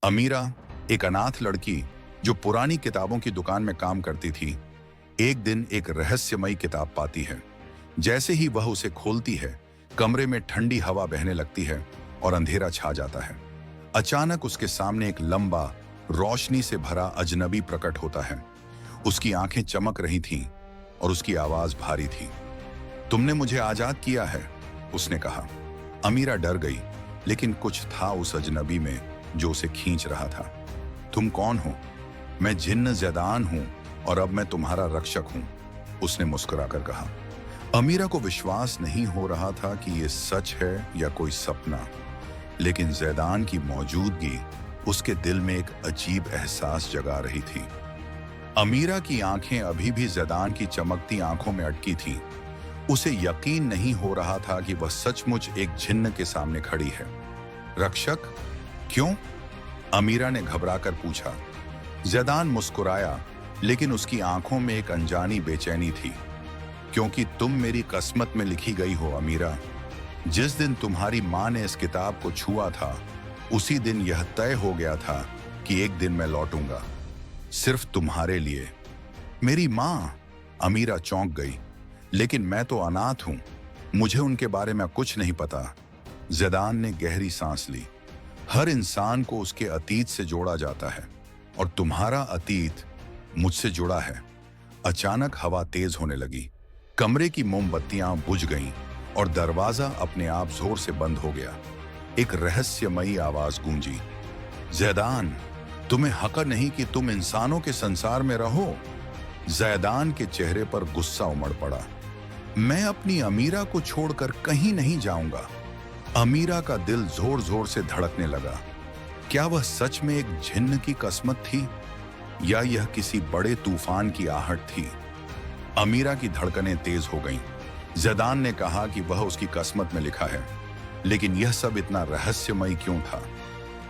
अमीरा, एक अनाथ लड़की जो पुरानी किताबों की दुकान में काम करती थी, एक दिन एक रहस्यमयी किताब पाती है। जैसे ही वह उसे खोलती है, कमरे में ठंडी हवा बहने लगती है और अंधेरा छा जाता है। अचानक उसके सामने एक लंबा, रोशनी से भरा अजनबी प्रकट होता है। उसकी आंखें चमक रही थीं और उसकी आवाज भारी थी। तुमने मुझे आजाद किया है, उसने कहा। अमीरा डर गई, लेकिन कुछ था उस अजनबी में जो उसे खींच रहा था। तुम कौन हो? मैं जिन्न ज़ैदान हूं और अब मैं तुम्हारा रक्षक हूं, उसने मुस्कुराकर कहा। अमीरा को विश्वास नहीं हो रहा था कि यह सच है या कोई सपना, लेकिन ज़ैदान की मौजूदगी उसके दिल में एक अजीब एहसास जगा रही थी। अमीरा की आंखें अभी भी ज़ैदान की चमकती आंखों में अटकी थीं। उसे यकीन नहीं हो रहा था कि वह सचमुच एक जिन्न के सामने खड़ी है। रक्षक? क्यों? अमीरा ने घबराकर पूछा। ज़ैदान मुस्कुराया, लेकिन उसकी आंखों में एक अनजानी बेचैनी थी। क्योंकि तुम मेरी किस्मत में लिखी गई हो अमीरा। जिस दिन तुम्हारी माँ ने इस किताब को छुआ था, उसी दिन यह तय हो गया था कि एक दिन मैं लौटूंगा, सिर्फ तुम्हारे लिए। मेरी माँ? अमीरा चौंक गई। लेकिन मैं तो अनाथ हूं, मुझे उनके बारे में कुछ नहीं पता। ज़ैदान ने गहरी सांस ली। हर इंसान को उसके अतीत से जोड़ा जाता है, और तुम्हारा अतीत मुझसे जुड़ा है। अचानक हवा तेज होने लगी। कमरे की मोमबत्तियां बुझ गईं और दरवाजा अपने आप जोर से बंद हो गया। एक रहस्यमयी आवाज गूंजी। ज़ैदान, तुम्हें हक नहीं कि तुम इंसानों के संसार में रहो। ज़ैदान के चेहरे पर गुस्सा उमड़ पड़ा। मैं अपनी अमीरा को छोड़कर कहीं नहीं जाऊंगा। अमीरा का दिल जोर जोर से धड़कने लगा। क्या वह सच में एक जिन्न की किस्मत थी, या यह किसी बड़े तूफान की आहट थी? अमीरा की धड़कनें तेज हो गईं। ज़ैदान ने कहा कि वह उसकी किस्मत में लिखा है, लेकिन यह सब इतना रहस्यमयी क्यों था?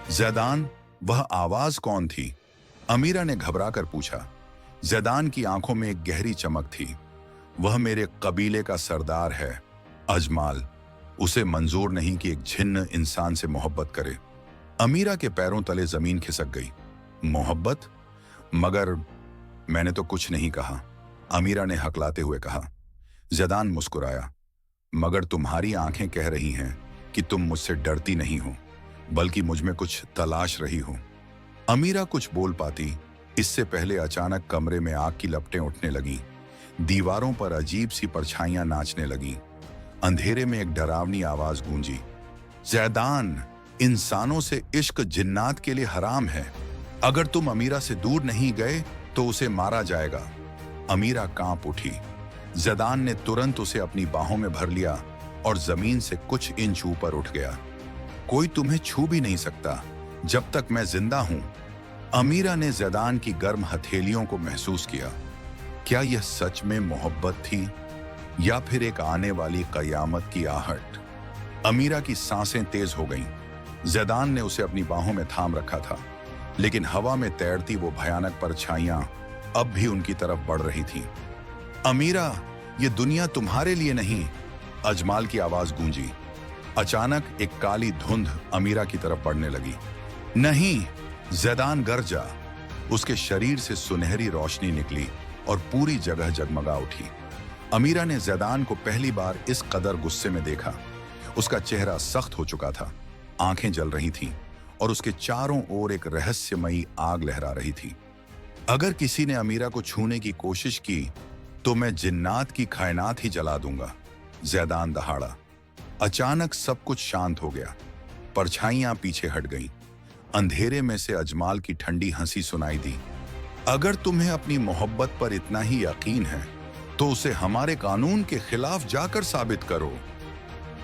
ज़ैदान, वह आवाज कौन थी? अमीरा ने घबराकर पूछा। ज़ैदान की आंखों में एक गहरी चमक थी। वह मेरे कबीले का सरदार है, अजमाल। उसे मंजूर नहीं कि एक जिन्न इंसान से मोहब्बत करे। अमीरा के पैरों तले जमीन खिसक गई। मोहब्बत? मगर मैंने तो कुछ नहीं कहा, अमीरा ने हकलाते हुए कहा। ज़ैदान मुस्कुराया। मगर तुम्हारी आंखें कह रही हैं कि तुम मुझसे डरती नहीं हो, बल्कि मुझ में कुछ तलाश रही हो। अमीरा कुछ बोल पाती, इससे पहले अचानक कमरे में आग की लपटें उठने लगीं। दीवारों पर अजीब सी परछाइयां नाचने लगीं। अंधेरे में एक डरावनी आवाज गूंजी। ज़ैदान, इंसानों से इश्क जिन्नात के लिए हराम है। अगर तुम अमीरा से दूर नहीं गए तो उसे मारा जाएगा। अमीरा कांप उठी। ज़ैदान ने तुरंत उसे अपनी बाहों में भर लिया और जमीन से कुछ इंच ऊपर उठ गया। कोई तुम्हें छू भी नहीं सकता जब तक मैं जिंदा हूं। अमीरा ने ज़ैदान की गर्म हथेलियों को महसूस किया। क्या यह सच में मोहब्बत थी, या फिर एक आने वाली कयामत की आहट? अमीरा की सांसें तेज हो गईं। ज़ैदान ने उसे अपनी बाहों में थाम रखा था, लेकिन हवा में तैरती वो भयानक परछाइयां अब भी उनकी तरफ बढ़ रही थीं। अमीरा, ये दुनिया तुम्हारे लिए नहीं, अजमाल की आवाज गूंजी। अचानक एक काली धुंध अमीरा की तरफ बढ़ने लगी। नहीं! ज़ैदान गरजा। उसके शरीर से सुनहरी रोशनी निकली और पूरी जगह जगमगा उठी। अमीरा ने ज़ैदान को पहली बार इस कदर गुस्से में देखा। उसका चेहरा सख्त हो चुका था, आंखें जल रही थीं और उसके चारों ओर एक रहस्यमयी आग लहरा रही थी। अगर किसी ने अमीरा को छूने की कोशिश की तो मैं जिन्नात की कायनात ही जला दूंगा, ज़ैदान दहाड़ा। अचानक सब कुछ शांत हो गया। परछाइयां पीछे हट गईं। अंधेरे में से अजमाल की ठंडी हंसी सुनाई दी। अगर तुम्हें अपनी मोहब्बत पर इतना ही यकीन है तो उसे हमारे कानून के खिलाफ जाकर साबित करो।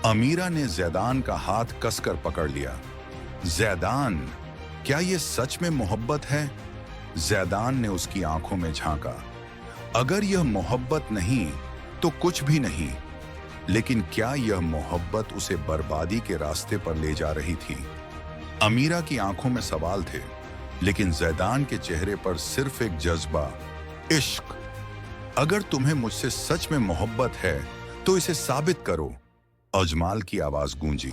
अमीरा ने ज़ैदान का हाथ कसकर पकड़ लिया। ज़ैदान, क्या यह सच में मोहब्बत है? ज़ैदान ने उसकी आंखों में झांका। अगर यह मोहब्बत नहीं तो कुछ भी नहीं, लेकिन क्या यह मोहब्बत उसे बर्बादी के रास्ते पर ले जा रही थी? अमीरा की आंखों में सवाल थे, लेकिन ज़ैदान के चेहरे पर सिर्फ एक जज्बा, इश्क। अगर तुम्हें मुझसे सच में मोहब्बत है तो इसे साबित करो, अजमाल की आवाज गूंजी।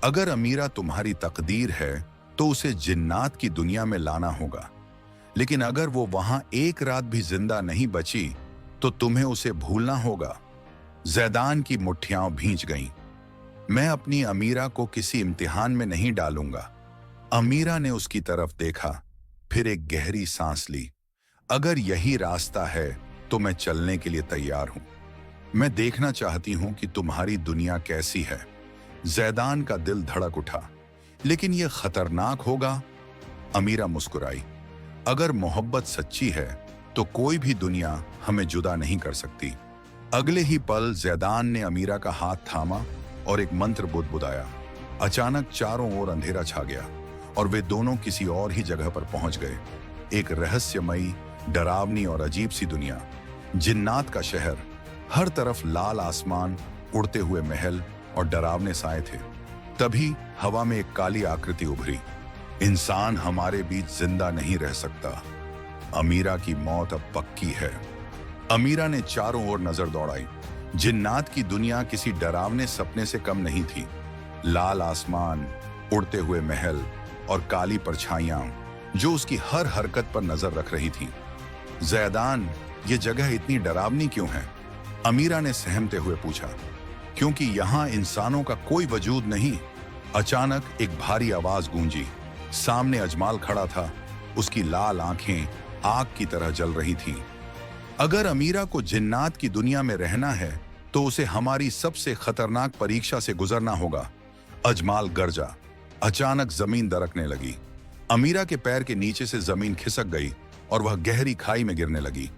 अगर अमीरा तुम्हारी तकदीर है तो उसे जिन्नात की दुनिया में लाना होगा। लेकिन अगर वो वहां एक रात भी जिंदा नहीं बची तो तुम्हें उसे भूलना होगा। जैदान की मुट्ठियां भींच गईं। मैं अपनी अमीरा को किसी इम्तिहान में नहीं डालूंगा। अमीरा ने उसकी तरफ देखा, फिर एक गहरी सांस ली। अगर यही रास्ता है तो मैं चलने के लिए तैयार हूं। मैं देखना चाहती हूं कि तुम्हारी दुनिया कैसी है। जैदान का दिल धड़क उठा। लेकिन यह खतरनाक होगा। अमीरा मुस्कुराई। अगर मोहब्बत सच्ची है तो कोई भी दुनिया हमें जुदा नहीं कर सकती। अगले ही पल जैदान ने अमीरा का हाथ थामा और एक मंत्र बुदबुदाया। अचानक चारों ओर अंधेरा छा गया और वे दोनों किसी और ही जगह पर पहुंच गए। एक रहस्यमयी, डरावनी और अजीब सी दुनिया। जिन्नात का शहर, हर तरफ लाल आसमान, उड़ते हुए महल और डरावने साए थे। तभी हवा में एक काली आकृति उभरी। इंसान हमारे बीच जिंदा नहीं रह सकता। अमीरा की मौत अब पक्की है। अमीरा ने चारों ओर नजर दौड़ाई। जिन्नात की दुनिया किसी डरावने सपने से कम नहीं थी। लाल आसमान, उड़ते हुए महल और काली परछाइयां जो उसकी हर हरकत पर नजर रख रही थी। जैदान, ये जगह इतनी डरावनी क्यों है? अमीरा ने सहमते हुए पूछा। क्योंकि यहां इंसानों का कोई वजूद नहीं। अचानक एक भारी आवाज गूंजी। सामने अजमाल खड़ा था। उसकी लाल आंखें आग की तरह जल रही थीं। अगर अमीरा को जिन्नात की दुनिया में रहना है तो उसे हमारी सबसे खतरनाक परीक्षा से गुजरना होगा। अजमाल गरजा। अचानक जमीन दरकने लगी। अमीरा के पैर के नीचे से जमीन खिसक गई और वह गहरी खाई में गिरने लगी।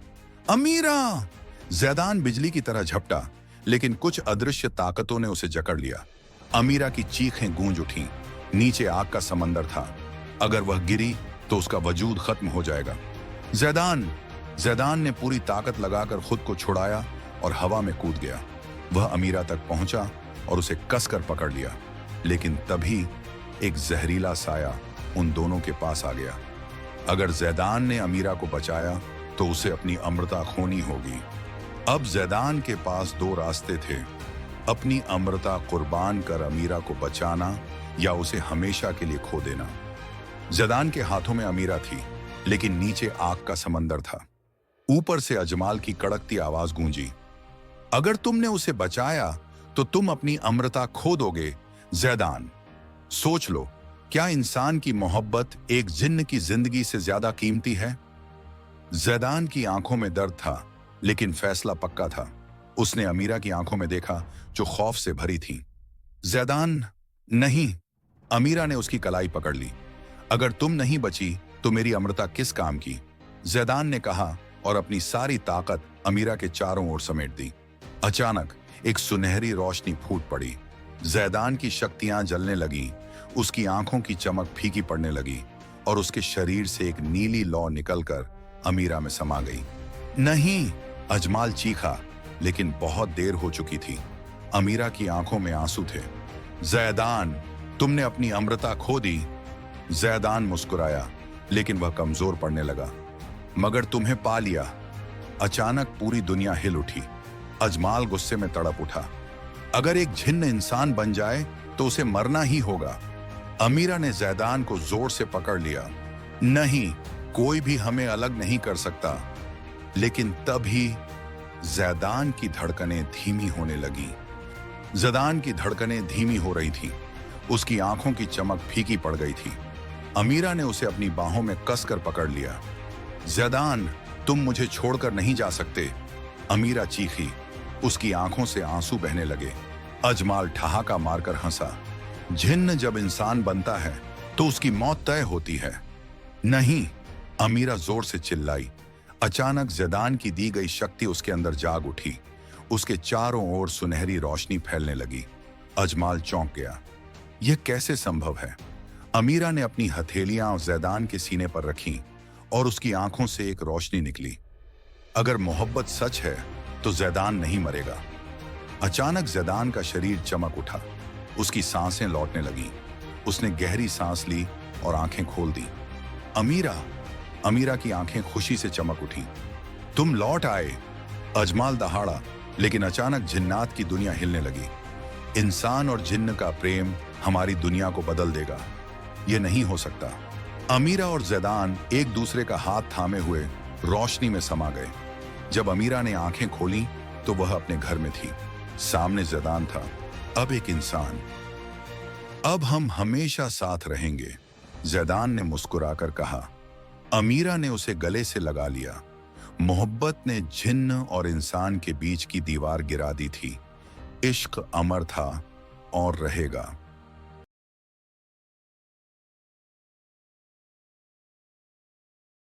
अमीरा! जैदान बिजली की तरह झपटा, लेकिन कुछ अदृश्य ताकतों ने उसे जकड़ लिया। अमीरा की चीखें गूंज उठीं। नीचे आग का समंदर था। अगर वह गिरी तो उसका वजूद खत्म हो जाएगा। जैदान! जैदान ने पूरी ताकत लगाकर खुद को छुड़ाया और हवा में कूद गया। वह अमीरा तक पहुंचा और उसे कसकर पकड़ लिया। लेकिन तभी एक जहरीला साया उन दोनों के पास आ गया। अगर जैदान ने अमीरा को बचाया तो उसे अपनी अमृता खोनी होगी। अब जैदान के पास दो रास्ते थे। अपनी अमृता कुर्बान कर अमीरा को बचाना या उसे हमेशा के लिए खो देना। जैदान के हाथों में अमीरा थी, लेकिन नीचे आग का समंदर था। ऊपर से अजमाल की कड़कती आवाज गूंजी। अगर तुमने उसे बचाया तो तुम अपनी अमृता खो दोगे। जैदान, सोच लो, क्या इंसान की मोहब्बत एक जिन्न की जिंदगी से ज्यादा कीमती है? जैदान की आंखों में दर्द था, लेकिन फैसला पक्का था। उसने अमीरा की आंखों में देखा जो खौफ से भरी थी। जैदान, नहीं! अमीरा ने उसकी कलाई पकड़ ली। अगर तुम नहीं बची तो मेरी अमृता किस काम की? जैदान ने कहा और अपनी सारी ताकत अमीरा के चारों ओर समेट दी। अचानक एक सुनहरी रोशनी फूट पड़ी। जैदान की शक्तियां जलने लगीं। उसकी आंखों की चमक फीकी पड़ने लगी और उसके शरीर से एक नीली लौ निकलकर अमीरा में समा गई। नहीं! अजमाल चीखा, लेकिन बहुत देर हो चुकी थी। अमीरा की आंखों में आंसू थे। जैदान, तुमने अपनी अमृता खो दी। जैदान मुस्कुराया, लेकिन वह कमजोर पड़ने लगा। मगर तुम्हें पा लिया। अचानक पूरी दुनिया हिल उठी। अजमाल गुस्से में तड़प उठा। अगर एक जिन्न इंसान बन जाए तो उसे मरना ही होगा। अमीरा ने जैदान को जोर से पकड़ लिया। नहीं, कोई भी हमें अलग नहीं कर सकता। लेकिन तभी जैदान की धड़कनें धीमी होने लगी। जैदान की धड़कनें धीमी हो रही थीं। उसकी आंखों की चमक फीकी पड़ गई थी। अमीरा ने उसे अपनी बाहों में कसकर पकड़ लिया। जैदान, तुम मुझे छोड़कर नहीं जा सकते। अमीरा चीखी। उसकी आंखों से आंसू बहने लगे। अजमाल ठहाका मारकर हंसा। जिन्न जब इंसान बनता है तो उसकी मौत तय होती है। नहीं! अमीरा जोर से चिल्लाई। अचानक जैदान की दी गई शक्ति उसके अंदर जाग उठी। उसके चारों ओर सुनहरी रोशनी फैलने लगी। अजमाल चौंक गया। यह कैसे संभव है? अमीरा ने अपनी हथेलियां जैदान के सीने पर रखीं और उसकी आंखों से एक रोशनी निकली। अगर मोहब्बत सच है तो जैदान नहीं मरेगा। अचानक जैदान का शरीर चमक उठा। उसकी सांसें लौटने लगीं। उसने गहरी सांस ली और आंखें खोल दी। अमीरा! अमीरा की आंखें खुशी से चमक उठी। तुम लौट आए! अजमाल दहाड़ा, लेकिन अचानक जिन्नात की दुनिया हिलने लगी। इंसान और जिन्न का प्रेम हमारी दुनिया को बदल देगा। ये नहीं हो सकता। अमीरा और जैदान एक दूसरे का हाथ थामे हुए रोशनी में समा गए। जब अमीरा ने आंखें खोली तो वह अपने घर में थी। सामने जैदान था, अब एक इंसान। अब हम हमेशा साथ रहेंगे, जैदान ने मुस्कुराकर कहा। अमीरा ने उसे गले से लगा लिया। मोहब्बत ने जिन्न और इंसान के बीच की दीवार गिरा दी थी। इश्क अमर था और रहेगा।